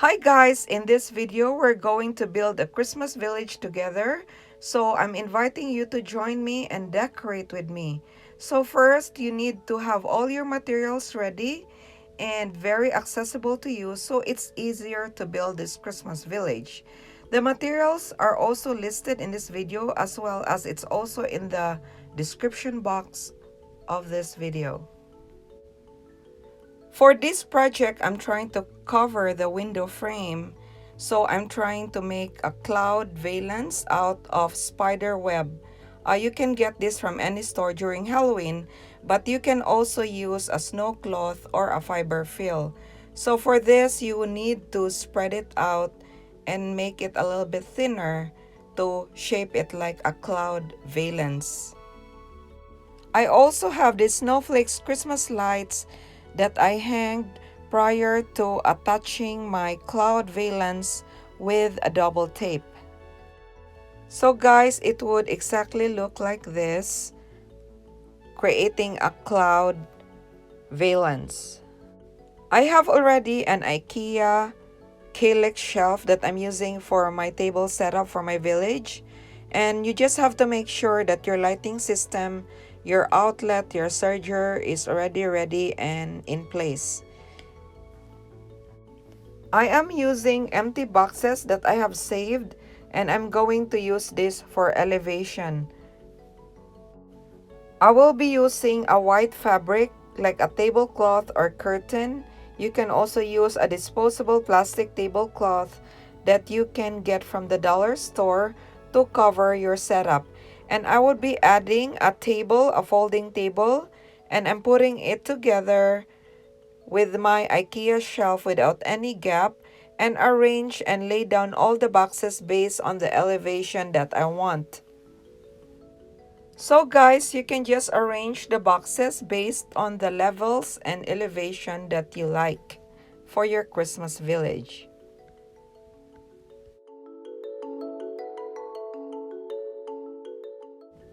Hi guys, in this video we're going to build a Christmas village together. So I'm inviting you to join me and decorate with me. So first you need to have all your materials ready and very accessible to you so it's easier to build this Christmas village. The materials are also listed in this video as well as it's also in the description box of this video. For this project, I'm trying to cover the window frame. So I'm trying to make a cloud valance out of spider web. You can get this from any store during Halloween, but you can also use a snow cloth or a fiber fill. So for this, you will need to spread it out and make it a little bit thinner to shape it like a cloud valance. I also have the snowflakes Christmas lights that I hanged prior to attaching my cloud valance with a double tape. So guys, it would exactly look like this, creating a cloud valance. I have already an IKEA Calypso shelf that I'm using for my table setup for my village. And you just have to make sure that your lighting system, your outlet, your serger is already ready and in place. I am using empty boxes that I have saved and I'm going to use this for elevation. I will be using a white fabric like a tablecloth or curtain. You can also use a disposable plastic tablecloth that you can get from the dollar store to cover your setup. And I would be adding a table, a folding table, and I'm putting it together with my IKEA shelf without any gap and arrange and lay down all the boxes based on the elevation that I want. So guys, you can just arrange the boxes based on the levels and elevation that you like for your Christmas village.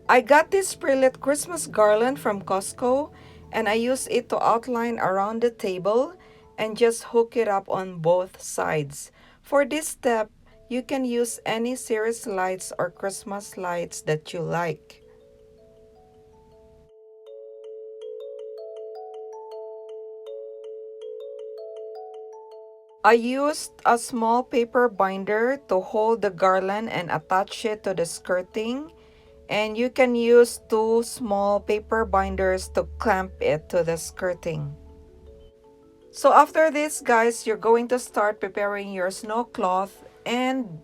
I got this pre-lit Christmas garland from Costco and I use it to outline around the table and just hook it up on both sides. For this step, you can use any series lights or Christmas lights that you like. I used a small paper binder to hold the garland and attach it to the skirting. And you can use two small paper binders to clamp it to the skirting. So after this, guys, you're going to start preparing your snow cloth and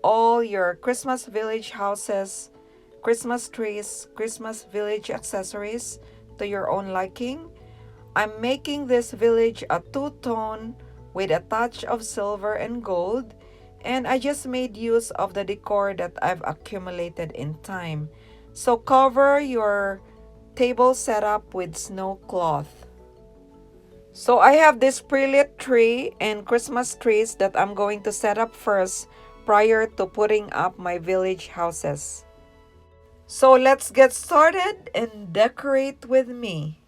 all your Christmas village houses, Christmas trees, Christmas village accessories to your own liking. I'm making this village a two-tone with a touch of silver and gold, and I just made use of the decor that I've accumulated in time. So cover your table setup with snow cloth. So I have this pre-lit tree and Christmas trees that I'm going to set up first prior to putting up my village houses. So let's get started and decorate with me.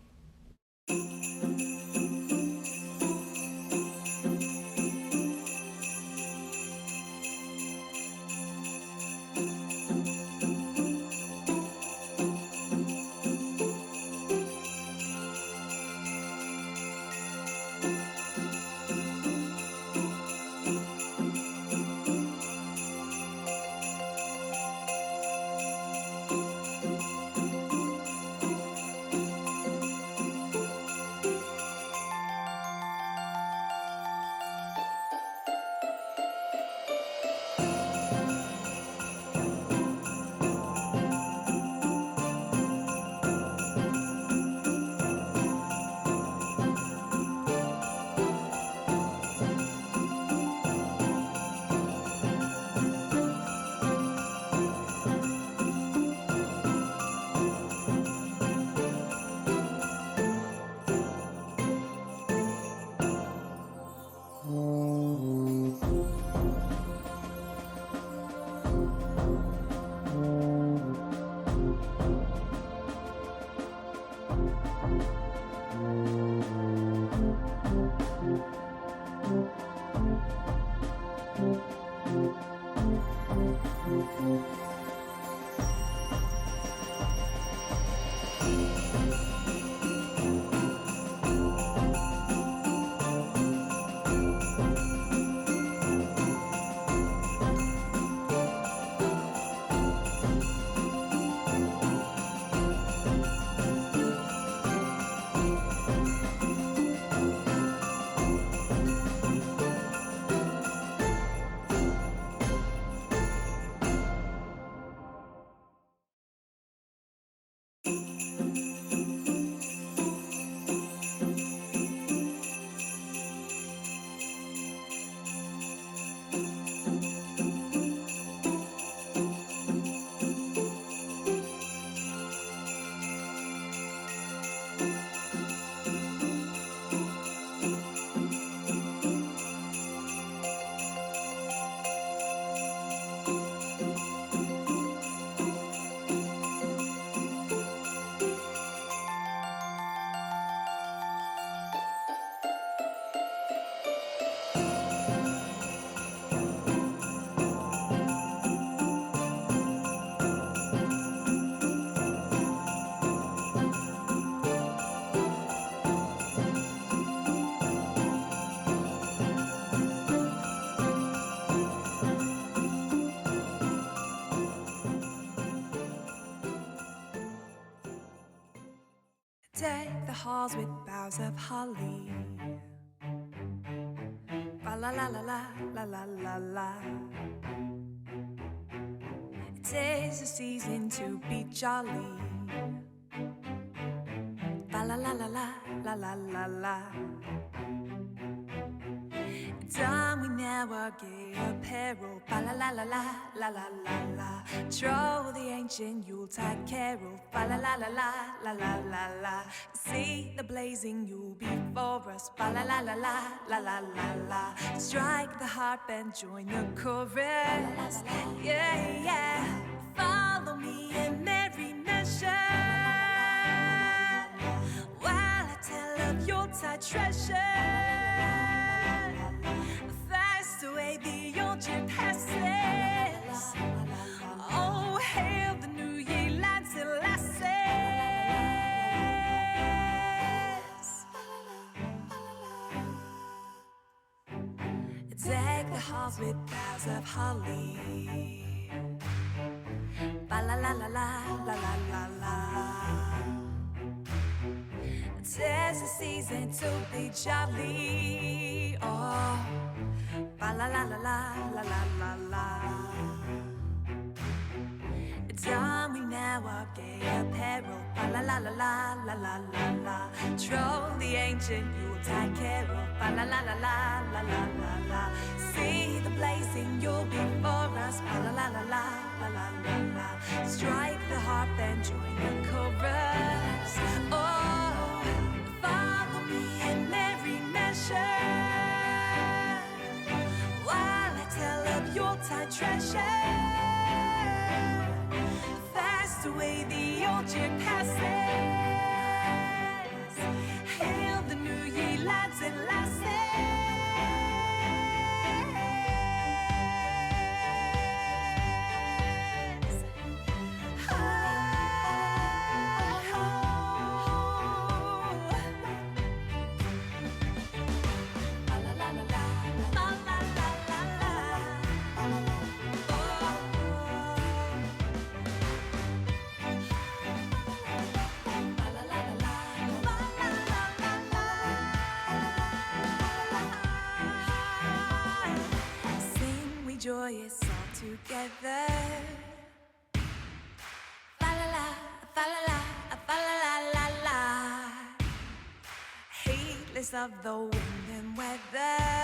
Deck the halls with boughs of holly. Fa la la la la la la la la. It is the season to be jolly. Fa la la la la la la la la. Done we never gay apparel. Fa la la la la la la la la. Troll the ancient Yuletide carol. Fa la la la la la la la la. See the blazing Yule before us. Fa la la la la la la la la. Strike the harp and join the chorus. Yeah, yeah. Follow me in merry measure while I tell of Yuletide treasure. Fast away the old year passes. Oh, hail the new year, lads and lasses. Deck the halls with boughs of holly. Ba la la la la la la la la. 'Tis the season to be jolly. Oh, ba la la la la la la la la. Done we now our gay apparel. Ba la la la la la la la la. Troll the ancient Yuletide carol. Ba la la la la la la la la. See the blazing Yule before us. Ba la la la la la la la la. Strike the harp and join the chorus. Oh, follow me in merry measure while I tell of Yuletide treasure. Fast away the old year passes. Hail the new year, lads and lasses. Joyous all together. Fa la la, fa la la, fa la la la la. Heedless of the wind and weather.